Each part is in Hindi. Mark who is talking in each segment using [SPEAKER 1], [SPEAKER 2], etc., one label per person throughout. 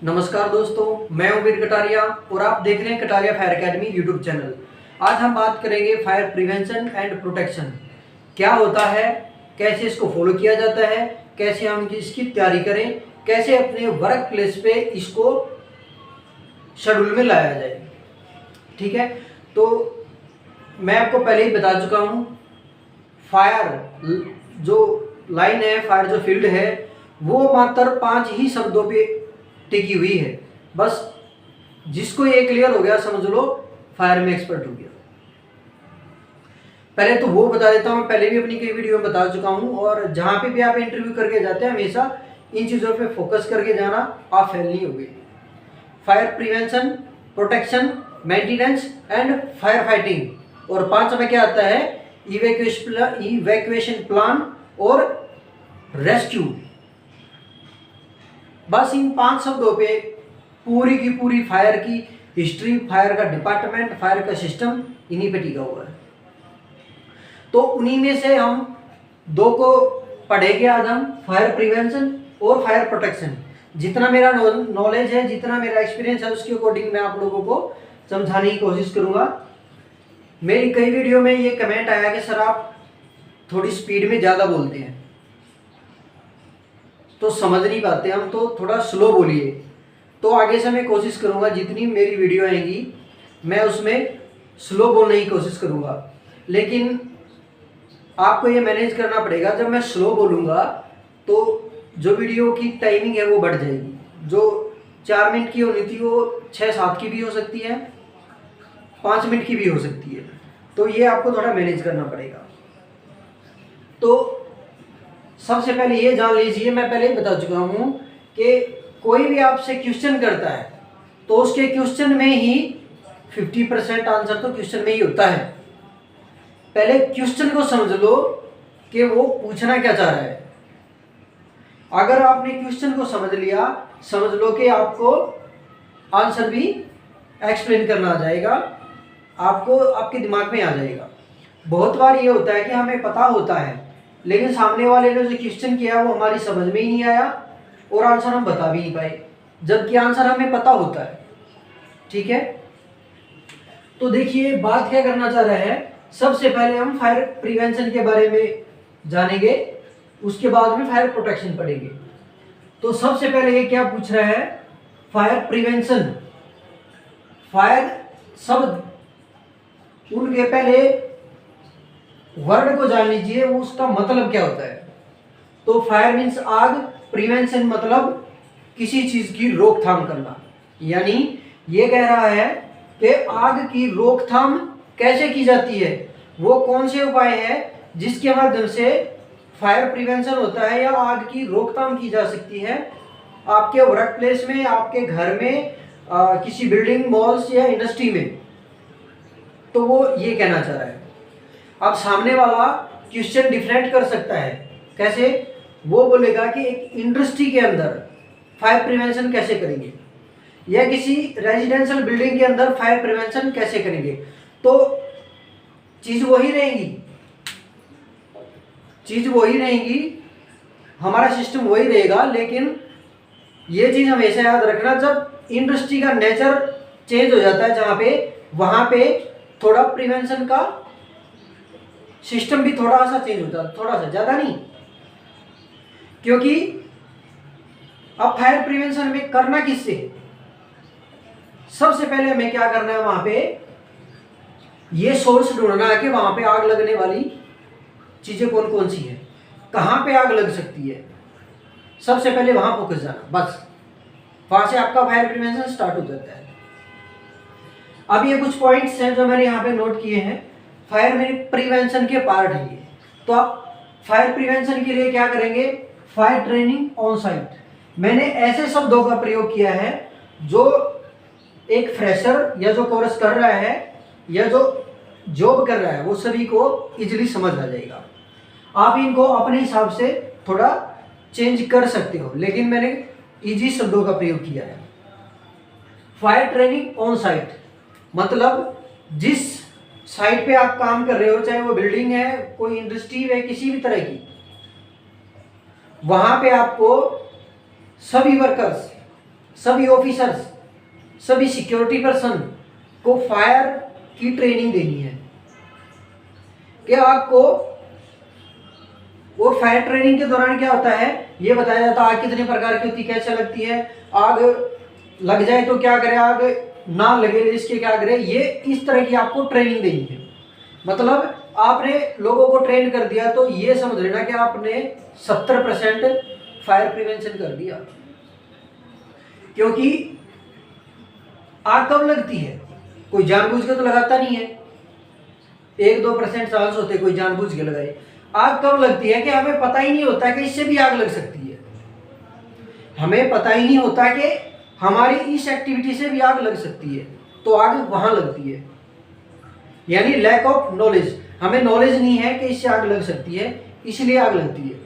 [SPEAKER 1] नमस्कार दोस्तों, मैं उमेर कटारिया और आप देख रहे हैं Kataria fire academy YouTube channel. आज हम बात करेंगे फायर प्रिवेंशन एंड प्रोटेक्शन। क्या होता है, कैसे इसको फॉलो किया जाता है, कैसे हम इसकी तैयारी करें, कैसे अपने वर्क प्लेस पे इसको शेड्यूल में लाया जाए। ठीक है, तो मैं आपको पहले ही बता चुका हूँ, फायर जो लाइन है, फायर जो फील्ड है, वो मात्र 5 ही शब्दों पे टिकी हुई है। बस जिसको ये क्लियर हो गया समझ लो फायर में एक्सपर्ट हो गया। पहले तो वो बता देता हूँ, पहले भी अपनी कई वीडियो में बता चुका हूँ, और जहाँ पे भी आप इंटरव्यू करके जाते हैं हमेशा इन चीज़ों पे फोकस करके जाना, आप फेल नहीं होगे। Fire prevention, protection, maintenance and fire fighting, और 5 में क्या आता है, इवैक्यूएशन प्लान और रेस्क्यू। बस इन 5 शब्दों पे पूरी की पूरी फायर की हिस्ट्री, फायर का डिपार्टमेंट, फायर का सिस्टम इन्हीं पे टिका हुआ है। तो उन्हीं में से हम 2 को पढ़ेंगे आज हम, फायर प्रिवेंशन और फायर प्रोटेक्शन। जितना मेरा नॉलेज है, जितना मेरा एक्सपीरियंस है, उसके अकॉर्डिंग मैं आप लोगों को समझाने की कोशिश करूंगा। मेरी कई वीडियो में ये कमेंट आया कि सर आप थोड़ी स्पीड में ज़्यादा बोलते हैं तो समझ नहीं पाते हम, तो थोड़ा स्लो बोलिए। तो आगे से मैं कोशिश करूंगा, जितनी मेरी वीडियो आएंगी मैं उसमें स्लो बोलने की कोशिश करूंगा, लेकिन आपको ये मैनेज करना पड़ेगा। जब मैं स्लो बोलूँगा तो जो वीडियो की टाइमिंग है वो बढ़ जाएगी। जो 4 मिनट की होनी थी वो 6-7 की भी हो सकती है, 5 मिनट की भी हो सकती है। तो ये आपको थोड़ा मैनेज करना पड़ेगा। तो सबसे पहले ये जान लीजिए, मैं पहले ही बता चुका हूँ कि कोई भी आपसे क्वेश्चन करता है तो उसके क्वेश्चन में ही 50% आंसर तो क्वेश्चन में ही होता है। पहले क्वेश्चन को समझ लो कि वो पूछना क्या चाह रहा है। अगर आपने क्वेश्चन को समझ लिया, समझ लो कि आपको आंसर भी एक्सप्लेन करना आ जाएगा, आपको आपके दिमाग में आ जाएगा। बहुत बार ये होता है कि हमें पता होता है लेकिन सामने वाले ने जो क्वेश्चन किया वो हमारी समझ में ही नहीं आया और आंसर हम बता भी नहीं पाए, जबकि आंसर हमें पता होता है। ठीक है, तो देखिए बात क्या करना चाह रहा है। सबसे पहले हम फायर प्रिवेंशन के बारे में जानेंगे, उसके बाद में फायर प्रोटेक्शन पढ़ेंगे। तो सबसे पहले ये क्या पूछ रहा है, फायर प्रिवेंशन। फायर शब्द उनके पहले वर्ड को जान लीजिए, वो उसका मतलब क्या होता है। तो फायर मीन्स आग, प्रिवेंशन मतलब किसी चीज की रोकथाम करना। यानी ये कह रहा है कि आग की रोकथाम कैसे की जाती है, वो कौन से उपाय है जिसके माध्यम से फायर प्रिवेंशन होता है या आग की रोकथाम की जा सकती है आपके वर्क प्लेस में, आपके घर में, किसी बिल्डिंग, मॉल्स या इंडस्ट्री में। तो वो ये कहना चाह रहा है। अब सामने वाला क्वेश्चन डिफरेंट कर सकता है। कैसे? वो बोलेगा कि एक इंडस्ट्री के अंदर फायर प्रिवेंशन कैसे करेंगे, या किसी रेजिडेंशियल बिल्डिंग के अंदर फायर प्रिवेंशन कैसे करेंगे। तो चीज वही रहेगी, हमारा सिस्टम वही रहेगा, लेकिन ये चीज हमेशा याद रखना, जब इंडस्ट्री का नेचर चेंज हो जाता है जहाँ पे, वहाँ पे थोड़ा प्रिवेंशन का सिस्टम भी थोड़ा सा चेंज होता है, थोड़ा सा, ज़्यादा नहीं। क्योंकि अब फायर प्रिवेंशन में करना किससे, सबसे पहले हमें क्या करना है, वहाँ पे ये सोर्स ढूंढना है कि वहाँ पे आग लगने वाली चीज़ें कौन कौन सी है, कहाँ पे आग लग सकती है। सबसे पहले वहाँ फोकस जाना, बस वहाँ से आपका फायर प्रिवेंशन स्टार्ट हो जाता है। अब ये कुछ पॉइंट्स हैं जो मैंने यहाँ पे नोट किए हैं, फायर में प्रिवेंशन के पार्ट है ये। तो आप फायर प्रिवेंशन के लिए क्या करेंगे, फायर ट्रेनिंग ऑन साइट। मैंने ऐसे शब्दों का प्रयोग किया है जो एक फ्रेशर या जो कोर्स कर रहा है या जो जॉब कर रहा है वो सभी को इजीली समझ आ जाएगा। आप इनको अपने हिसाब से थोड़ा चेंज कर सकते हो, लेकिन मैंने इजी शब्दों का प्रयोग किया है। फायर ट्रेनिंग ऑन साइट मतलब जिस साइट पे आप काम कर रहे हो, चाहे वो बिल्डिंग है, कोई इंडस्ट्री है, किसी भी तरह की, वहां पे आपको सभी वर्कर्स सभी ऑफिसर्स, सभी सिक्योरिटी पर्सन को फायर की ट्रेनिंग देनी है कि आपको। और फायर ट्रेनिंग के दौरान क्या होता है, ये बताया जाता है आग कितने प्रकार की होती है, कैसे लगती है, आग लग जाए तो क्या करे, आग ना लगे इसके क्या करे, ये इस तरह की आपको ट्रेनिंग देनी है। मतलब आपने लोगों को ट्रेन कर दिया तो ये समझ लेना कि आपने 70% फायर प्रिवेंशन कर दिया। क्योंकि आग कब लगती है, कोई जानबूझ के तो लगाता नहीं है, 1-2% चांस होते कोई जानबूझ के लगाए। आग कब लगती है कि हमें पता ही नहीं होता कि इससे भी आग लग सकती है, हमें पता ही नहीं होता कि हमारी इस एक्टिविटी से भी आग लग सकती है, तो आग वहां लगती है। यानी लैक ऑफ नॉलेज, हमें नॉलेज नहीं है कि इससे आग लग सकती है, इसलिए आग लगती है।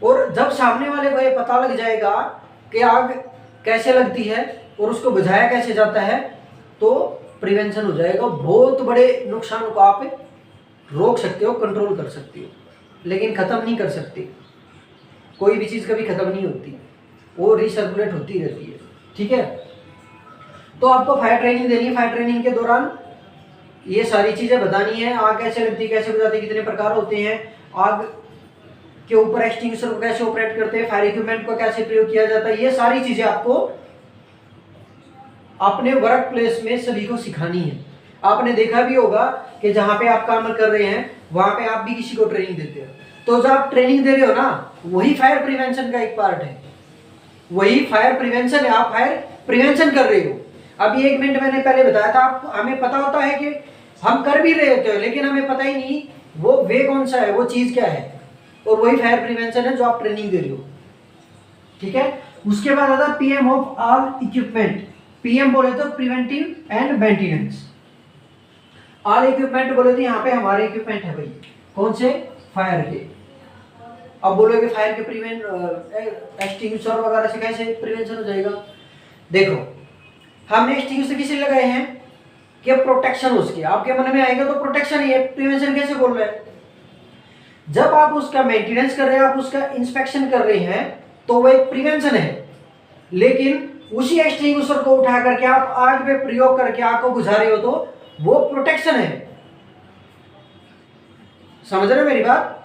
[SPEAKER 1] और जब सामने वाले को ये पता लग जाएगा कि आग कैसे लगती है और उसको बुझाया कैसे जाता है, तो प्रिवेंशन हो जाएगा। बहुत बड़े नुकसान को आप रोक सकते हो, कंट्रोल कर सकते हो, लेकिन ख़त्म नहीं कर सकते। कोई भी चीज़ कभी ख़त्म नहीं होती, वो रिसर्कुलेट होती रहती है। ठीक है, तो आपको फायर ट्रेनिंग देनी है। फायर ट्रेनिंग के दौरान ये सारी चीज़ें बतानी है, आग कैसे लगती है, कैसे बुझाती है, कितने प्रकार होते हैं, आग के ऊपर एक्सटिंग्विशर को कैसे ऑपरेट करते हैं, फायर इक्विपमेंट को कैसे प्रयोग किया जाता है, ये सारी चीज़ें आपको अपने वर्क प्लेस में सभी को सिखानी है। आपने देखा भी होगा कि जहाँ पे आप काम कर रहे हैं वहाँ पे आप भी किसी को ट्रेनिंग देते हो, तो जब आप ट्रेनिंग दे रहे हो ना, वही फायर प्रिवेंशन का एक पार्ट है, वही फायर प्रिवेंशन है, आप फायर प्रिवेंशन कर रहे हो। अभी 1 मिनट मैंने पहले बताया था, आपको हमें पता होता है कि हम कर भी रहे होते हैं, लेकिन हमें पता ही नहीं वो वे कौन सा है, वो चीज़ क्या है, और वही फायर प्रिवेंशन है जो आप ट्रेनिंग दे रहे हो। ठीक है, उसके बाद आता है PM of all equipment. PM बोले तो preventive and maintenance. All equipment बोले तो यहाँ पे हमारे इक्विपमेंट है भाई, कौन से, फायर के। अब बोलोगे फायर के प्रिवेंट एक्सटिंग्विशर वगैरह से कैसे प्रिवेंशन हो जाएगा। देखो, हमने एक्सटिंग्विशर किसे लगाए हैं कि प्रोटेक्शन, उसके आपके मन में आएगा तो प्रोटेक्शन ही है, प्रिवेंशन कैसे बोल रहे हैं। जब आप उसका मेंटेनेंस कर रहे हैं, आप उसका इंस्पेक्शन कर रहे हैं, तो वो एक प्रिवेंशन है। लेकिन उसी एक्सटिंग्विशर को उठा करके आप आग पे प्रयोग करके आग को बुझा रहे हो तो वो प्रोटेक्शन है। समझ रहे हो मेरी बात।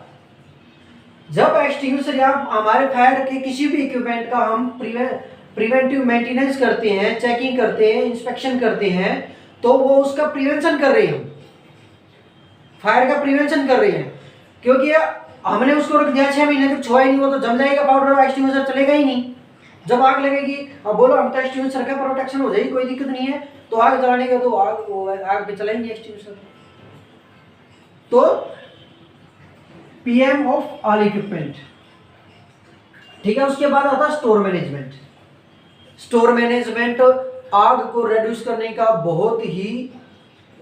[SPEAKER 1] जब एक्सटिंग्विशर या हमारे फायर के किसी भी इक्विपमेंट का हम प्रिवेंटिव मेंटेनेंस करते हैं, चेकिंग करते हैं, इंस्पेक्शन करते हैं, तो वो उसका प्रिवेंशन कर रहे हैं, फायर का प्रिवेंशन कर रहे हैं। क्योंकि हमने उसको रख दिया 6 महीने तक, छुआ ही नहीं, वो तो जम जाएगा पाउडर, एक्सटिंग्विशर चलेगा ही नहीं। जब आग लगेगी, अब बोलो हम तो एक्सटिंग्विशर का प्रोटेक्शन हो जाएगी, कोई दिक्कत नहीं है, तो आग जलाने का तो आग पे चलाएंगे एक्सटिंग्विशर। तो पीएम ऑफ ऑल इक्विपमेंट। ठीक है, उसके बाद आता है स्टोर मैनेजमेंट। स्टोर मैनेजमेंट आग को रिड्यूस करने का बहुत ही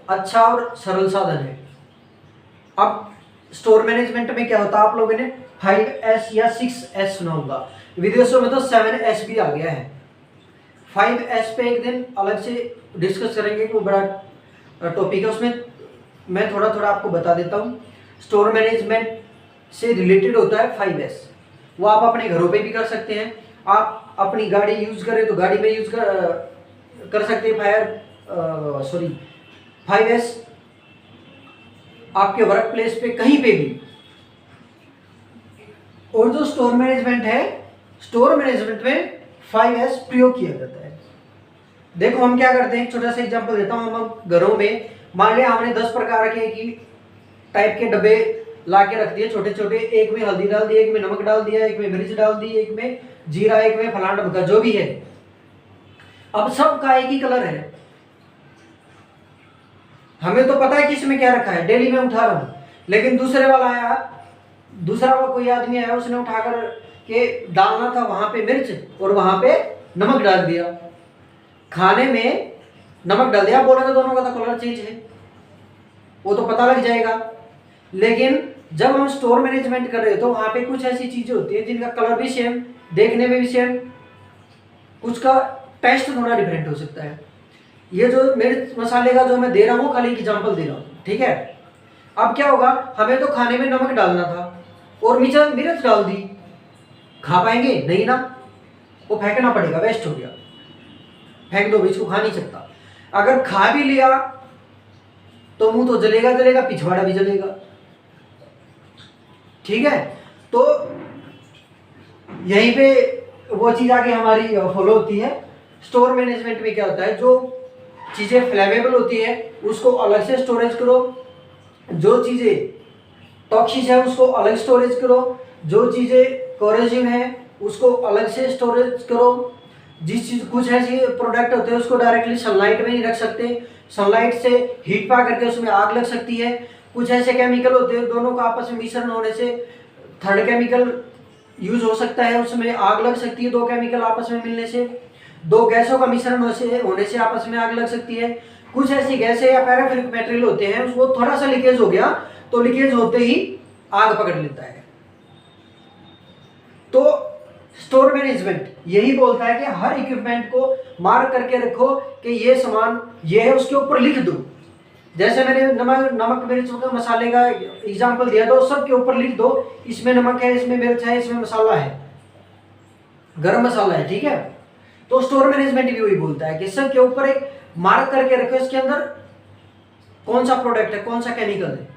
[SPEAKER 1] अच्छा और सरल साधन है। अब स्टोर मैनेजमेंट में क्या होता है, आप लोगों ने 5S या 6S सुना होगा, विदेशों में तो 7S भी आ गया है। 5S पे एक दिन अलग से डिस्कस करेंगे, वो बड़ा टॉपिक है, उसमें मैं थोड़ा थोड़ा आपको बता देता हूँ। स्टोर मैनेजमेंट से रिलेटेड होता है 5S, वो आप अपने घरों पे भी कर सकते हैं, आप अपनी गाड़ी यूज करें तो गाड़ी में यूज कर सकते हैं 5S आपके वर्क प्लेस पे कहीं पे भी। और जो स्टोर मैनेजमेंट है, स्टोर मैनेजमेंट में 5S प्रयोग किया जाता है। देखो हम क्या करते हैं, एक छोटा सा एग्जांपल देता हूँ। हम घरों में मान लिया हमने 10 प्रकार के की टाइप के डब्बे ला के रख दिए, छोटे छोटे, एक में हल्दी डाल दी, एक में नमक डाल दिया, एक में मिर्च डाल दी, एक में जीरा, एक में फलाना ढमका, जो भी है। अब सब का एक ही कलर है, हमें तो पता है कि इसमें क्या रखा है, डेली मैं उठा रहा हूँ, लेकिन दूसरे वाला आया, दूसरा वो कोई आदमी आया, उसने उठाकर के डालना था वहां पे मिर्च और वहां पे नमक डाल दिया, खाने में नमक डाल दिया, बोलेगा दोनों का तो कलर चेंज है, वो तो पता लग जाएगा। लेकिन जब हम स्टोर मैनेजमेंट कर रहे हो तो वहां पे कुछ ऐसी चीजें होती है जिनका कलर भी सेम, देखने में भी सेम, कुछ का टेस्ट थोड़ा डिफरेंट हो सकता है। ये जो मिर्च मसाले का जो मैं दे रहा हूँ, खाली एग्जांपल दे रहा हूँ, ठीक है। अब क्या होगा, हमें तो खाने में नमक डालना था और मिर्च डाल दी, खा पाएंगे नहीं ना। वो फेंकना पड़ेगा, वेस्ट हो गया, फेंक दो, इसको खा नहीं सकता। अगर खा भी लिया तो मुंह तो जलेगा जलेगा, पिछवाड़ा भी जलेगा। ठीक है, तो यहीं पे वो चीज आगे हमारी फॉलो होती है। स्टोर मैनेजमेंट में क्या होता है, जो चीजें फ्लेमेबल होती है उसको अलग से स्टोरेज करो, जो चीजें टॉक्सिक है उसको अलग स्टोरेज करो, जो चीजें कोरेसिव है उसको अलग से स्टोरेज करो। जिस चीज कुछ ऐसी प्रोडक्ट होते हैं उसको डायरेक्टली सनलाइट में नहीं रख सकते, सनलाइट से हीट पा करके उसमें आग लग सकती है। कुछ ऐसे केमिकल होते हैं दोनों का आपस में मिश्रण होने से थर्ड केमिकल यूज हो सकता है, उसमें आग लग सकती है। दो केमिकल आपस में मिलने से, दो गैसों का मिश्रण होने से आपस में आग लग सकती है। कुछ ऐसी गैसें या पैराफिलिक मटेरियल होते हैं उसको थोड़ा सा लीकेज हो गया तो लीकेज होते ही आग पकड़ लेता है। तो स्टोर मैनेजमेंट यही बोलता है कि हर इक्विपमेंट को मार्क करके रखो कि ये सामान ये है, उसके ऊपर लिख दो। जैसे मैंने नमक मिर्च मसाले का एग्जांपल दिया तो सब के ऊपर लिख दो, इसमें नमक है, इसमें मिर्च है, इसमें मसाला है, गरम मसाला है। ठीक है, तो स्टोर मैनेजमेंट भी वही बोलता है कि सब के ऊपर एक मार्क करके रखो इसके अंदर कौन सा प्रोडक्ट है, कौन सा केमिकल है,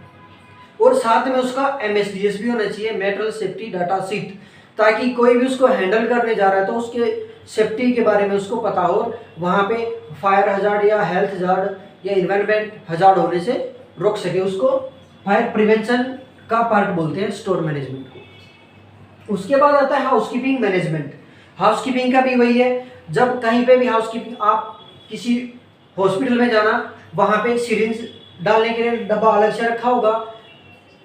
[SPEAKER 1] और साथ में उसका MSDS भी होना चाहिए, मेटल सेफ्टी डाटा शीट, ताकि कोई भी उसको हैंडल करने जा रहा है तो उसके सेफ्टी के बारे में उसको पता हो, वहाँ पे फायर हजार्ड या हेल्थ हजार्ड या इन्वायरमेंट हजार्ड होने से रोक सके। उसको फायर प्रिवेंशन का पार्ट बोलते हैं स्टोर मैनेजमेंट को। उसके बाद आता है हाउसकीपिंग मैनेजमेंट। हाउसकीपिंग का भी वही है, जब कहीं पे भी हाउसकीपिंग, आप किसी हॉस्पिटल में जाना, वहाँ पे सिरिंज डालने के लिए डब्बा अलग से रखा होगा,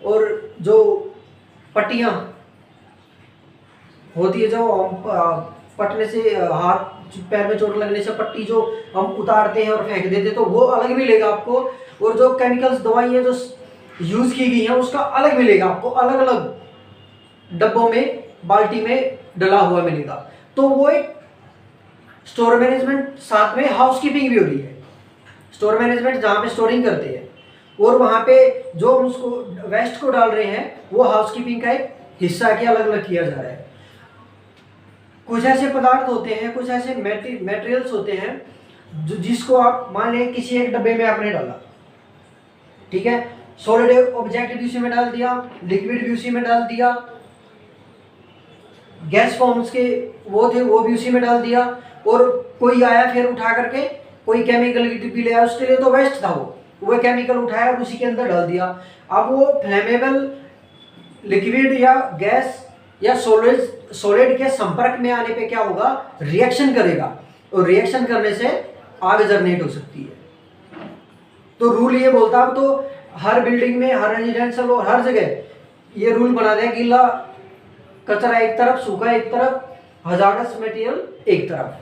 [SPEAKER 1] और जो पट्टियाँ होती है जो पटने से हाथ पैर में चोट लगने से पट्टी जो हम उतारते हैं और फेंक देते हैं तो वो अलग मिलेगा आपको, और जो केमिकल्स दवाइयाँ जो यूज की गई हैं उसका अलग मिलेगा आपको, अलग अलग डब्बों में बाल्टी में डला हुआ मिलेगा। तो वो एक स्टोर मैनेजमेंट, साथ में हाउसकीपिंग भी हो रही है। स्टोर मैनेजमेंट जहाँ पे स्टोरिंग करते हैं और वहाँ पे जो हम उसको वेस्ट को डाल रहे हैं वो हाउसकीपिंग का एक हिस्सा के अलग अलग किया जा रहा है। कुछ ऐसे पदार्थ होते हैं, कुछ ऐसे मटेरियल्स होते हैं जिसको आप मान लें किसी एक डब्बे में आपने डाला, ठीक है, सॉलिड ऑब्जेक्ट भी उसी में डाल दिया, लिक्विड भी उसी में डाल दिया, गैस फॉर्म्स के वो थे वो भी उसी में डाल दिया, और कोई आया फिर उठा करके कोई केमिकल की डिब्बी ले आया, उसके लिए तो वेस्ट था वो केमिकल उठाया और उसी के अंदर डाल दिया। अब वो फ्लेमेबल लिक्विड या गैस या सॉलिड के संपर्क में आने पे क्या होगा, रिएक्शन करेगा, और रिएक्शन करने से आग जनरेट हो सकती है। तो रूल ये बोलता है, तो हर बिल्डिंग में, हर रेजिडेंशियल और हर जगह ये रूल बना दिया, गीला कचरा एक तरफ, सूखा एक तरफ, हजारस मटेरियल एक तरफ।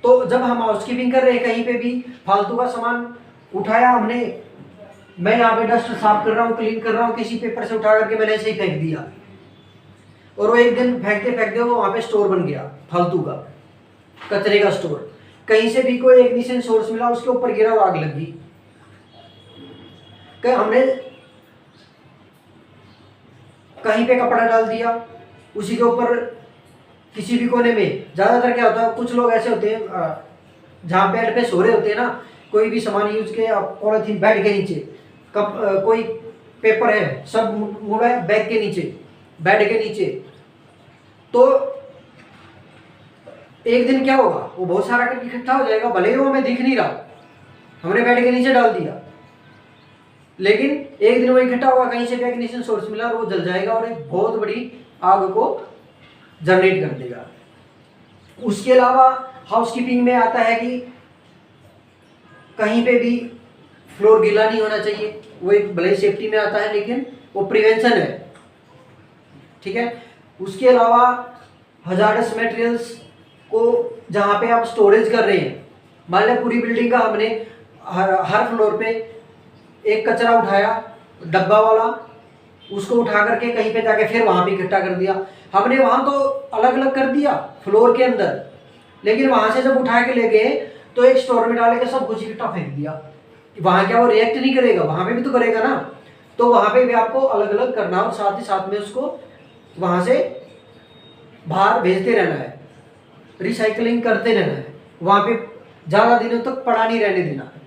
[SPEAKER 1] तो जब हम हाउसकीपिंग कर रहे हैं, कहीं पे भी फालतू का सामान उठाया हमने, मैं यहाँ पे डस्ट साफ कर रहा हूँ, क्लीन कर रहा हूँ, किसी पेपर से उठा करके मैंने ऐसे ही फेंक दिया, और वो एक दिन फेंकते फेंकते वो वहाँ पे स्टोर बन गया फालतू का कचरे का स्टोर। कहीं से भी कोई इग्निशन सोर्स मिला, उसके ऊपर गिरा और आग लग गई। हमने कहीं पे कपड़ा डाल दिया, उसी के ऊपर किसी भी कोने में, ज़्यादातर क्या होता है, कुछ लोग ऐसे होते हैं जहाँ बेड पे सो रहे होते हैं ना, कोई भी सामान यूज किया, पॉलिथीन बेड के नीचे, कोई पेपर है सब मुड़ा है बैग के नीचे, बेड के नीचे, तो एक दिन क्या होगा, वो बहुत सारा करके इकट्ठा हो जाएगा, भले ही वो हमें दिख नहीं रहा, हमने बेड के नीचे डाल दिया, लेकिन एक दिन वो इकट्ठा होगा, कहीं से भी इग्निशन सोर्स मिला और वो जल जाएगा और एक बहुत बड़ी आग को जनरेट कर देगा। उसके अलावा हाउसकीपिंग में आता है कि कहीं पे भी फ्लोर गीला नहीं होना चाहिए, वो एक भले सेफ्टी में आता है लेकिन वो प्रिवेंशन है, ठीक है। उसके अलावा हजारडस मटेरियल्स को जहाँ पे आप स्टोरेज कर रहे हैं, मान लें पूरी बिल्डिंग का हमने हर फ्लोर पे एक कचरा उठाया डब्बा वाला, उसको उठा करके कहीं पे जाके फिर वहाँ पे इकट्ठा कर दिया, हमने वहाँ तो अलग अलग कर दिया फ्लोर के अंदर, लेकिन वहाँ से जब उठा के ले गए तो एक स्टोर में डाल के सब कुछ इकट्ठा फेंक दिया। वहाँ क्या वो रिएक्ट नहीं करेगा, वहाँ पे भी तो करेगा ना, तो वहाँ पे भी आपको अलग अलग करना और साथ ही साथ में उसको वहाँ से बाहर भेजते रहना है। रिसाइकलिंग करते रहना है, वहाँ पे ज़्यादा दिनों तक पड़ा नहीं रहने देना है।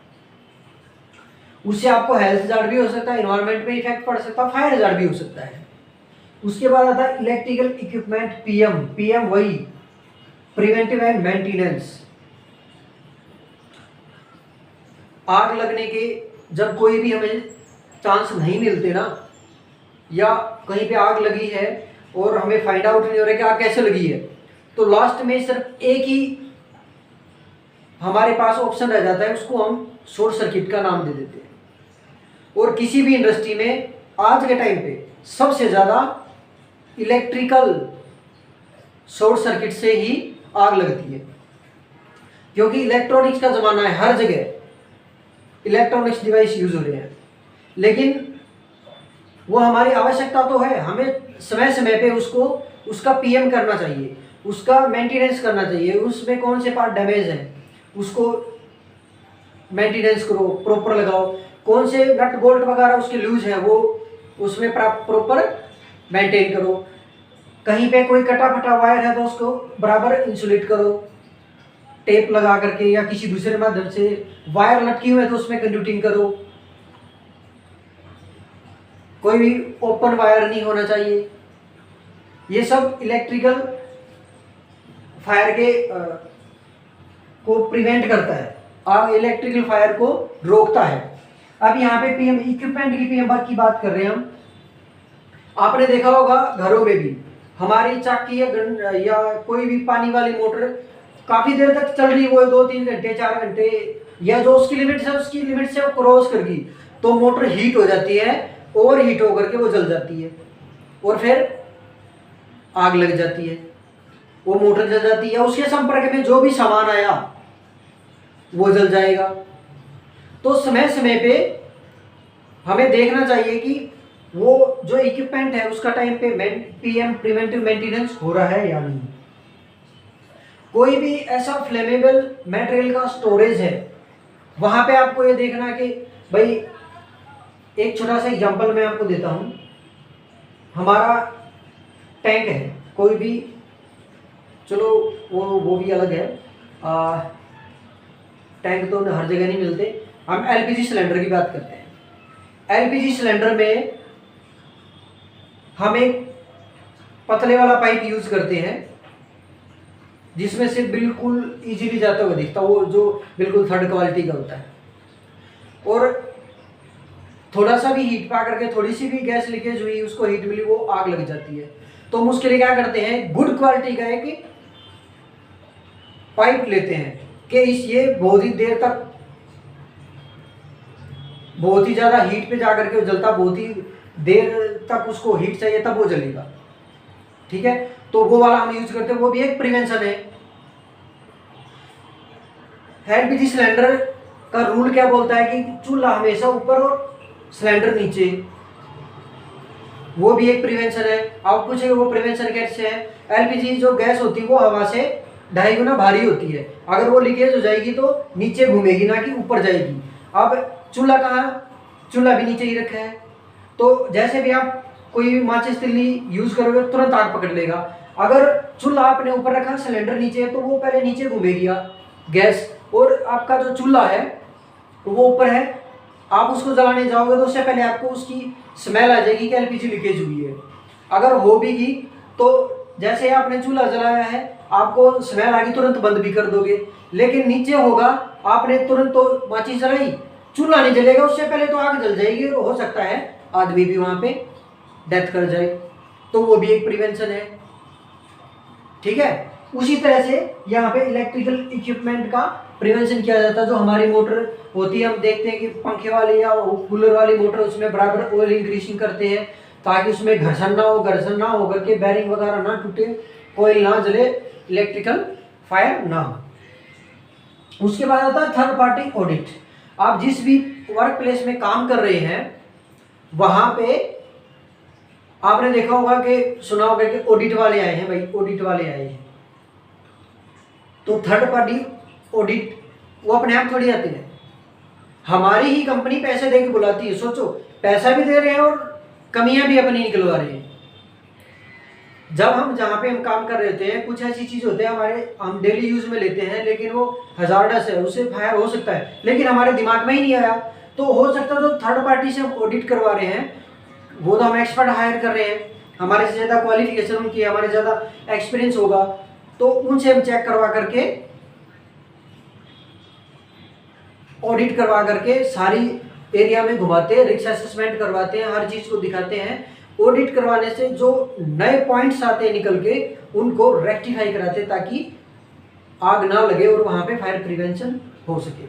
[SPEAKER 1] उससे आपको हेल्थ हजार्ड भी हो सकता है, इन्वायरमेंट में इफेक्ट पड़ सकता है, फायर हजार्ड भी हो सकता है। उसके बाद आता है इलेक्ट्रिकल इक्विपमेंट पीएम। पीएम वही प्रिवेंटिव एंड मेंटेनेंस। आग लगने के जब कोई भी हमें चांस नहीं मिलते ना, या कहीं पे आग लगी है और हमें फाइंड आउट नहीं हो रहा कि आग कैसे लगी है, तो लास्ट में सिर्फ एक ही हमारे पास ऑप्शन रह जाता है, उसको हम शॉर्ट सर्किट का नाम दे देते हैं। और किसी भी इंडस्ट्री में आज के टाइम पे सबसे ज़्यादा इलेक्ट्रिकल शॉर्ट सर्किट से ही आग लगती है, क्योंकि इलेक्ट्रॉनिक्स का ज़माना है, हर जगह इलेक्ट्रॉनिक्स डिवाइस यूज़ हो रहे हैं। लेकिन वो हमारी आवश्यकता तो है, हमें समय समय पे उसका पीएम करना चाहिए, उसका मेंटेनेंस करना चाहिए। उसमें कौन से पार्ट डैमेज हैं उसको मेंटेनेंस करो, प्रॉपर लगाओ। कौन से नट बोल्ट वगैरह उसके लूज है वो उसमें प्रॉपर मेंटेन करो। कहीं पे कोई कटा फटा वायर है तो उसको बराबर इंसुलेट करो, टेप लगा करके या किसी दूसरे माध्यम से। वायर लटकी हुई है तो उसमें कंड्यूटिंग करो, कोई भी ओपन वायर नहीं होना चाहिए। ये सब इलेक्ट्रिकल फायर के को प्रिवेंट करता है, आग इलेक्ट्रिकल फायर को रोकता है। अब यहाँ पे पीएम इक्विपमेंट की पीएम की बात कर रहे हैं हम। आपने देखा होगा घरों में भी हमारी चाकी या कोई भी पानी वाली मोटर काफी देर तक चल रही, वो 2-3 घंटे 4 घंटे, या जो उसकी लिमिट है उसकी लिमिट से वो क्रॉस कर गई तो मोटर हीट हो जाती है, ओवर हीट होकर के वो जल जाती है और फिर आग लग जाती है, वो मोटर जल जाती है। उसके संपर्क में जो भी सामान आया वो जल जाएगा। तो समय समय पे हमें देखना चाहिए कि वो जो इक्विपमेंट है उसका टाइम पे पीएम प्रिवेंटिव मेंटेनेंस हो रहा है या नहीं। कोई भी ऐसा फ्लेमेबल मटेरियल का स्टोरेज है, वहां पे आपको ये देखना कि भाई, एक छोटा सा एग्जांपल मैं आपको देता हूं। हमारा टैंक है कोई भी, चलो वो भी अलग है, टैंक तो हर जगह नहीं मिलते। हम एलपीजी सिलेंडर की बात करते हैं। एलपीजी सिलेंडर में हम एक पतले वाला पाइप यूज करते हैं जिसमें से बिल्कुल इजीली जाता हुआ दिखता है, वो जो बिल्कुल थर्ड क्वालिटी का होता है। और थोड़ा सा भी हीट पा करके थोड़ी सी भी गैस लीकेज हुई, उसको हीट मिली, वो आग लग जाती है। तो हम उसके लिए क्या करते हैं, गुड क्वालिटी का एक पाइप लेते हैं कि ये बहुत ही देर तक बहुत ही ज़्यादा हीट पे जाकर के वो जलता, बहुत ही देर तक उसको हीट चाहिए तब वो जलेगा। ठीक है, तो वो वाला हम यूज करते हैं, वो भी एक प्रिवेंशन है। एलपीजी सिलेंडर का रूल क्या बोलता है कि चूल्हा हमेशा ऊपर और सिलेंडर नीचे, वो भी एक प्रिवेंशन है। आप पूछेंगे वो प्रिवेंशन कैसे है। एलपीजी जो गैस होती है वो हवा से 2.5 गुना भारी होती है, अगर वो लीकेज हो जाएगी तो नीचे घूमेगी ना कि ऊपर जाएगी। अब चूल्हा कहाँ, चूल्हा भी नीचे ही रखा है, तो जैसे भी आप कोई भी माचिस तिल्ली यूज करोगे तुरंत आग पकड़ लेगा। अगर चूल्हा आपने ऊपर रखा, सिलेंडर नीचे है, तो वो पहले नीचे घूमेगी गैस, और आपका जो चूल्हा है वो ऊपर है, आप उसको जलाने जाओगे तो उससे पहले आपको उसकी स्मेल आ जाएगी कि एलपीजी लीकेज हुई है। अगर हो भी गई तो जैसे आपने चूल्हा जलाया है आपको स्मेल आ गई, तुरंत बंद भी कर दोगे। लेकिन नीचे होगा, आपने तुरंत तो माचिस जलाई, चूल्हा नहीं जलेगा, उससे पहले तो आग जल जाएगी और हो सकता है आदमी भी वहां पे डेथ कर जाए। तो वो भी एक प्रिवेंशन है। ठीक है, उसी तरह से यहाँ पे इलेक्ट्रिकल इक्विपमेंट का प्रिवेंशन किया जाता है। जो हमारी मोटर होती है, हम देखते हैं कि पंखे वाली या कूलर वाली मोटर, उसमें बराबर ऑयल इंक्रीजिंग करते हैं ताकि उसमें घर्षण ना हो करके बैरिंग वगैरह ना टूटे, ऑयल ना जले, इलेक्ट्रिकल फायर ना हो। उसके बाद आता है थर्ड पार्टी ऑडिट। आप जिस भी वर्क प्लेस में काम कर रहे हैं वहां पे आपने देखा होगा कि सुना होगा कि ऑडिट वाले आए हैं, भाई ऑडिट वाले आए हैं। तो थर्ड पार्टी ऑडिट वो अपने आप थोड़ी आती है, हमारी ही कंपनी पैसे देके बुलाती है। सोचो, पैसा भी दे रहे हैं और कमियां भी अपनी निकलवा रहे हैं। जब हम जहाँ पे हम काम कर रहे होते हैं, कुछ ऐसी चीज़ होते हैं हमारे, हम डेली यूज़ में लेते हैं लेकिन वो हजार्डस है, उससे फायर हो सकता है, लेकिन हमारे दिमाग में ही नहीं आया। तो हो सकता है जो थर्ड पार्टी से हम ऑडिट करवा रहे हैं, वो तो हम एक्सपर्ट हायर कर रहे हैं, हमारे से ज़्यादा क्वालिफिकेशन उनकी, हमारे ज़्यादा एक्सपीरियंस होगा, तो उनसे हम चेक करवा करके, ऑडिट करवा करके सारी एरिया में घुमाते हैं, रिस्क असेसमेंट करवाते हैं, हर चीज़ को दिखाते हैं। ऑडिट करवाने से जो नए पॉइंट्स आते हैं निकल के, उनको रेक्टिफाई कराते हैं ताकि आग ना लगे और वहाँ पे फायर प्रिवेंशन हो सके।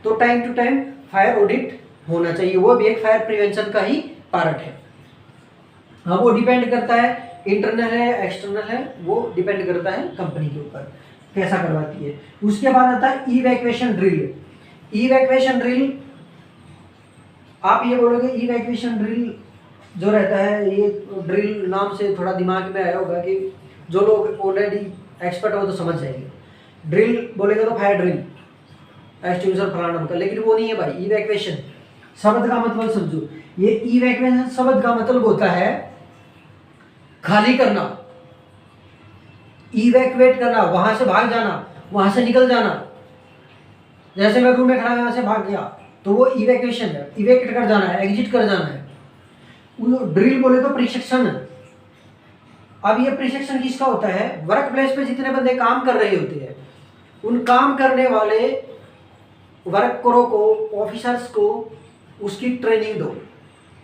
[SPEAKER 1] तो time to time fire audit होना चाहिए, वो भी एक फायर प्रिवेंशन का ही पार्ट है। हाँ, वो डिपेंड करता है इंटरनल है एक्सटर्नल है, वो डिपेंड करता है कंपनी के ऊपर कैसा करवाती है। उसके बाद आता है इवैक्यूएशन ड्रिल। इवैक्यूएशन ड्रिल, आप ये बोलोगे इवैक्यूएशन ड्रिल जो रहता है, ये ड्रिल नाम से थोड़ा दिमाग में आया होगा कि जो लोग ऑलरेडी एक्सपर्ट हो तो समझ जाएंगे। ड्रिल बोलेंगे तो फायर ड्रिल, एक्सटिंग्विशर फलाना का, लेकिन वो नहीं है भाई। इवैक्यूएशन शब्द का मतलब समझो, ये इवैक्यूएशन शब्द का मतलब होता है खाली करना, इवैक्यूएट करना, वहां से भाग जाना, वहां से निकल जाना। जैसे मैं रूम में खड़ा यहाँ से भाग गया तो वो इवैक्यूएशन है, इवैक्यूएट कर जाना है, एग्जिट कर जाना है। ड्रिल बोले तो प्रशिक्षण। अब ये प्रशिक्षण किसका होता है? वर्क प्लेस पे जितने बंदे काम कर रहे होते हैं, उन काम करने वाले वर्करों को, ऑफिसर्स को उसकी ट्रेनिंग दो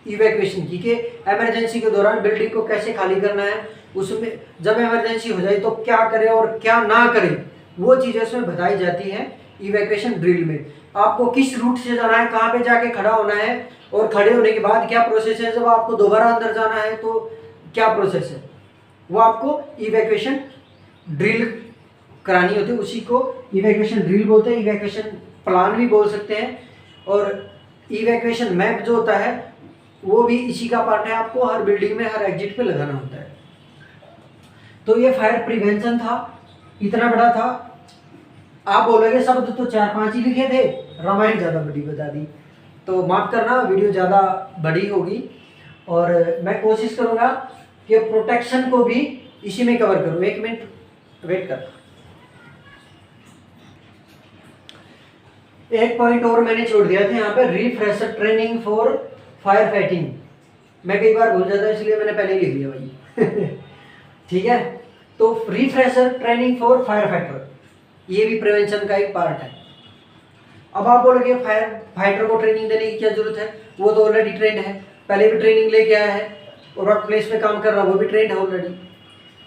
[SPEAKER 1] इवैक्यूएशन की, कि इमरजेंसी के दौरान बिल्डिंग को कैसे खाली करना है, उसमें जब इमरजेंसी हो जाए तो क्या करें और क्या ना करें, वो चीज़ें उसमें बताई जाती हैं इवैक्यूएशन ड्रिल में। आपको किस रूट से जाना है, कहाँ पे जाके खड़ा होना है, और खड़े होने के बाद क्या प्रोसेस है, जब आपको दोबारा अंदर जाना है तो क्या प्रोसेस है, वो आपको इवैक्यूएशन ड्रिल करानी होती है। उसी को इवैक्यूएशन ड्रिल बोलते हैं, इवैक्यूएशन प्लान भी बोल सकते हैं, और इवैक्यूएशन मैप जो होता है वो भी इसी का पार्ट है। आपको हर बिल्डिंग में हर एग्जिट पे लगाना होता है। तो ये फायर प्रिवेंशन था, इतना बड़ा था। आप बोलोगे शब्द तो 4-5 ही लिखे थे, रामायण ज़्यादा बड़ी बता दी, तो माफ़ करना, वीडियो ज़्यादा बड़ी होगी। और मैं कोशिश करूँगा कि प्रोटेक्शन को भी इसी में कवर करूँ। 1 मिनट वेट कर। एक पॉइंट और मैंने छोड़ दिया था यहाँ पे, refresher training for fire fighting. मैं कई बार भूल जाता हूँ, इसलिए मैंने पहले ही लिख लिया भाई। ठीक है, तो refresher training for fire fighter, ये भी प्रिवेंशन का एक पार्ट है। अब आप बोलोगे फायर फाइटर को ट्रेनिंग देने की क्या जरूरत है, वो तो ऑलरेडी ट्रेंड है, पहले भी ट्रेनिंग लेके आया है, और वर्क प्लेस पे काम कर रहा है, वो भी ट्रेंड है ऑलरेडी।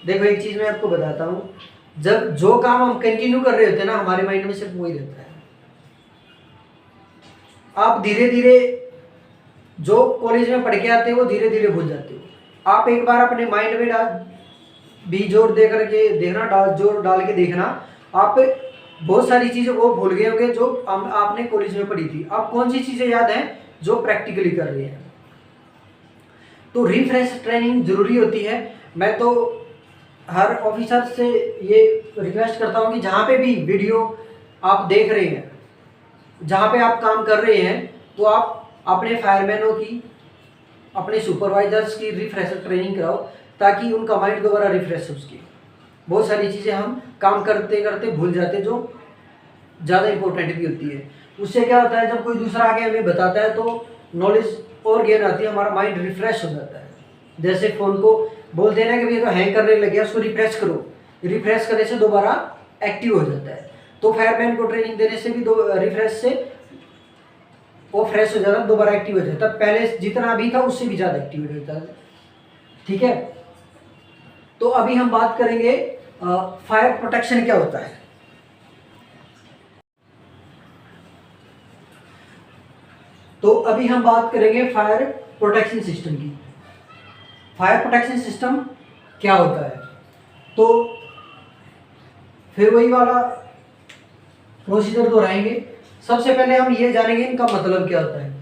[SPEAKER 1] देखो एक चीज़ मैं आपको बताता हूँ, जब जो काम हम कंटिन्यू कर रहे होते हैं ना, हमारे माइंड में सिर्फ वही रहता है। आप धीरे धीरे जो कॉलेज में पढ़ के आते हो वो धीरे धीरे भूल जाते हो। आप एक बार अपने माइंड में भी जोर दे करके देखना, जोर डाल के देखना, आप बहुत सारी चीज़ें वो भूल गए होंगे जो आपने कॉलेज में पढ़ी थी। आप कौन सी चीज़ें याद हैं जो प्रैक्टिकली कर रहे हैं। तो रिफ्रेश ट्रेनिंग जरूरी होती है। मैं तो हर ऑफिसर से ये रिक्वेस्ट करता हूँ कि जहाँ पे भी वीडियो आप देख रहे हैं, जहाँ पे आप काम कर रहे हैं, तो आप अपने फायरमैनों की, अपने सुपरवाइजर्स की रिफ्रेशर ट्रेनिंग कराओ, ताकि उनका माइंड दोबारा रिफ्रेश हो सके। बहुत सारी चीज़ें हम काम करते करते भूल जाते, जो ज़्यादा इंपॉर्टेंट भी होती है। उससे क्या होता है, जब कोई दूसरा आगे हमें बताता है तो नॉलेज और गेन आती है, हमारा माइंड रिफ्रेश हो जाता है। जैसे फ़ोन को बोलते हैं ना कि ये तो हैंग करने लग गया, उसको रिफ्रेश करो, रिफ्रेश करने से दोबारा एक्टिव हो जाता है। तो फायरमैन को ट्रेनिंग देने से भी रिफ्रेश से वो फ्रेश हो जाता है, दोबारा एक्टिव हो जाता है, पहले जितना भी था उससे भी ज़्यादा एक्टिव हो जाता है। ठीक है, तो अभी हम बात करेंगे फायर प्रोटेक्शन क्या होता है। तो अभी हम बात करेंगे फायर प्रोटेक्शन सिस्टम की। फायर प्रोटेक्शन सिस्टम क्या होता है, तो फिर वही वाला प्रोसीजर दोहराएंगे। सबसे पहले हम ये जानेंगे इनका मतलब क्या होता है।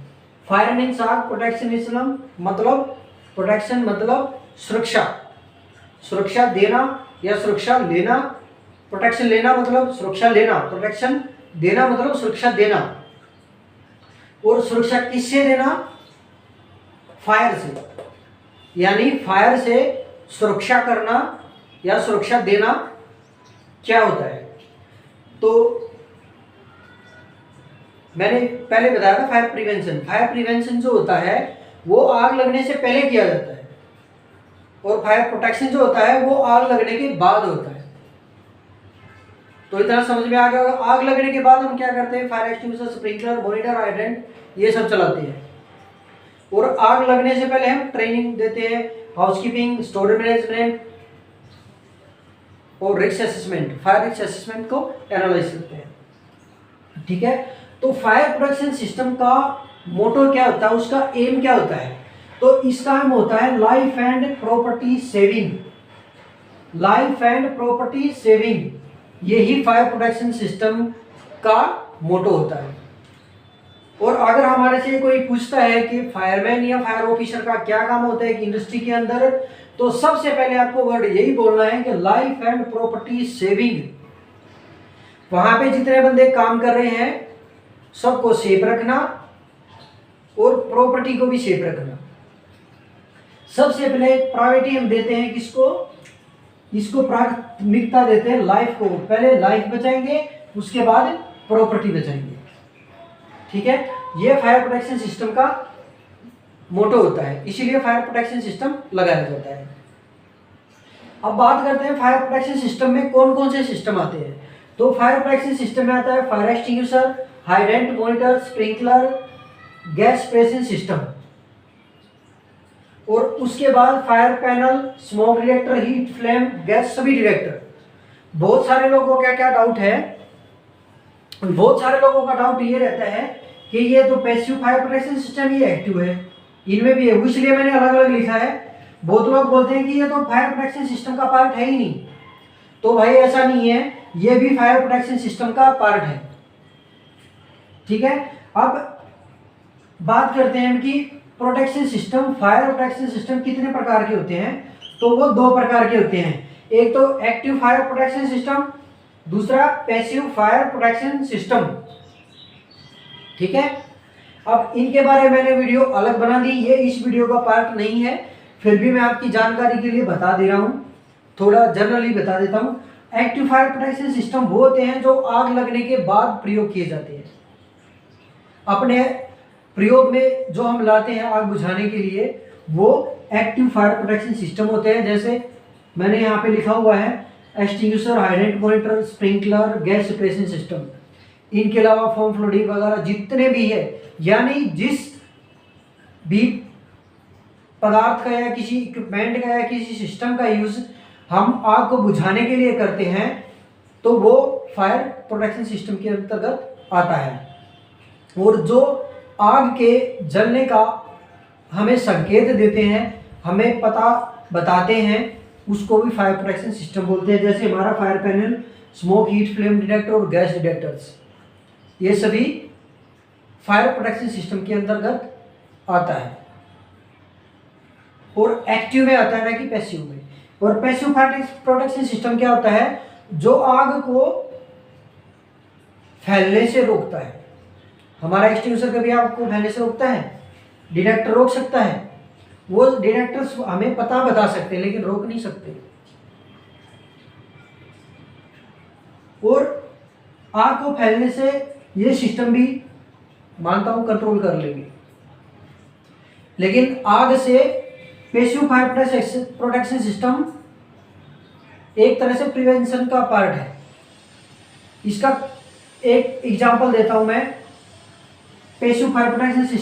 [SPEAKER 1] फायर मीन्स आग, प्रोटेक्शन इस्लाम मतलब प्रोटेक्शन मतलब सुरक्षा, सुरक्षा देना या सुरक्षा लेना। प्रोटेक्शन लेना मतलब सुरक्षा लेना, प्रोटेक्शन देना मतलब सुरक्षा देना। और सुरक्षा किससे देना? फायर से, यानी फायर से सुरक्षा करना या सुरक्षा देना क्या होता है। तो मैंने पहले बताया था फायर प्रिवेंशन। फायर प्रिवेंशन जो होता है वो आग लगने से पहले किया जाता है, और फायर प्रोटेक्शन जो होता है वो आग लगने के बाद होता है। तो इतना समझ में आ गया होगा। आग लगने के बाद हम क्या करते हैं, fire extinguisher, sprinkler, monitor, hydrant ये सब चलाते हैं। और आग लगने से पहले हम ट्रेनिंग देते हैं, हाउसकीपिंग, स्टोरेज मैनेजमेंट और risk assessment, fire risk assessment को एनालाइज करते हैं। ठीक है, तो फायर प्रोटेक्शन सिस्टम का मोटो क्या होता है, उसका एम क्या होता है, तो इसका एम होता है life and property saving. Life and property saving, यही फायर प्रोटेक्शन सिस्टम का मोटो होता है। और अगर हमारे से कोई पूछता है कि फायरमैन या फायर ऑफिसर का क्या काम होता है कि इंडस्ट्री के अंदर, तो सबसे पहले आपको वर्ड यही बोलना है कि लाइफ एंड प्रॉपर्टी सेविंग। वहां पे जितने बंदे काम कर रहे हैं सबको सेफ रखना और प्रॉपर्टी को भी सेफ रखना। सबसे पहले प्रायोरिटी हम देते हैं किसको, इसको प्राथमिकता देते हैं लाइफ को। पहले लाइफ बचाएंगे, उसके बाद प्रॉपर्टी बचाएंगे। ठीक है, ये फायर प्रोटेक्शन सिस्टम का मोटो होता है, इसीलिए फायर प्रोटेक्शन सिस्टम लगाया जाता है। अब बात करते हैं फायर प्रोटेक्शन सिस्टम में कौन कौन से सिस्टम आते हैं। तो फायर प्रोटेक्शन सिस्टम में आता है fire extinguisher, hydrant, monitor, sprinkler, gas suppression system, और उसके बाद fire panel, smoke detector, heat flame, gas सभी डिटेक्टर। बहुत सारे लोगों का क्या डाउट है, बहुत सारे लोगों का डाउट ये रहता है कि ये तो पैसिव फायर प्रोटेक्शन सिस्टम, ये एक्टिव है, इनमें भी है, इसलिए मैंने अलग अलग लिखा है। बहुत लोग बोलते हैं कि ये तो फायर प्रोटेक्शन सिस्टम का पार्ट है ही नहीं। तो भाई ऐसा नहीं है, ये भी फायर प्रोटेक्शन सिस्टम का पार्ट है। ठीक है, अब बात करते हैं कि protection system, fire protection system कितने प्रकार के होते हैं। तो वो दो प्रकार के होते हैं, एक तो एक्टिव फायर प्रोटेक्शन सिस्टम, दूसरा पैसिव फायर प्रोटेक्शन सिस्टम। ठीक है, अब इनके बारे में मैंने वीडियो अलग बना दी, ये इस वीडियो का पार्ट नहीं है, फिर भी मैं आपकी जानकारी के लिए बता दे रहा हूँ, थोड़ा जनरली बता देता हूँ। एक्टिव फायर प्रोटेक्शन सिस्टम वो होते हैं जो आग लगने के बाद प्रयोग किए जाते हैं। अपने प्रयोग में जो हम लाते हैं आग बुझाने के लिए, वो एक्टिव फायर प्रोटेक्शन सिस्टम होते हैं। जैसे मैंने यहाँ पे लिखा हुआ है extinguisher, hydrant, monitor, sprinkler, gas separation system. इनके अलावा फोम फ्लोडिंग वगैरह जितने भी है, यानी जिस भी पदार्थ का या किसी इक्विपमेंट का या किसी सिस्टम का यूज हम आग को बुझाने के लिए करते हैं, तो वो फायर प्रोटेक्शन सिस्टम के अंतर्गत आता है। और जो आग के जलने का हमें संकेत देते हैं, हमें पता बताते हैं, उसको भी फायर प्रोटेक्शन सिस्टम बोलते हैं। जैसे हमारा fire panel, smoke, heat, flame detector और गैस डिटेक्टर्स, ये सभी फायर प्रोटेक्शन सिस्टम के अंतर्गत आता है। और एक्टिव में आता है ना कि पैसिव में। और पैसिव फायर प्रोटेक्शन सिस्टम क्या होता है, जो आग को फैलने से रोकता है। हमारा एक्सटिंग्विशर कभी आग को फैलने से रोकता है, डिटेक्टर रोक सकता है, वो डिटेक्टर्स हमें पता बता सकते हैं लेकिन रोक नहीं सकते। और आग को फैलने से ये सिस्टम भी मानता हूं कंट्रोल कर लेंगे, लेकिन आग से पैसिव फायर प्रोटेक्शन सिस्टम एक तरह से प्रिवेंशन का पार्ट है। इसका एक एग्जांपल देता हूं मैं। Passive fire protection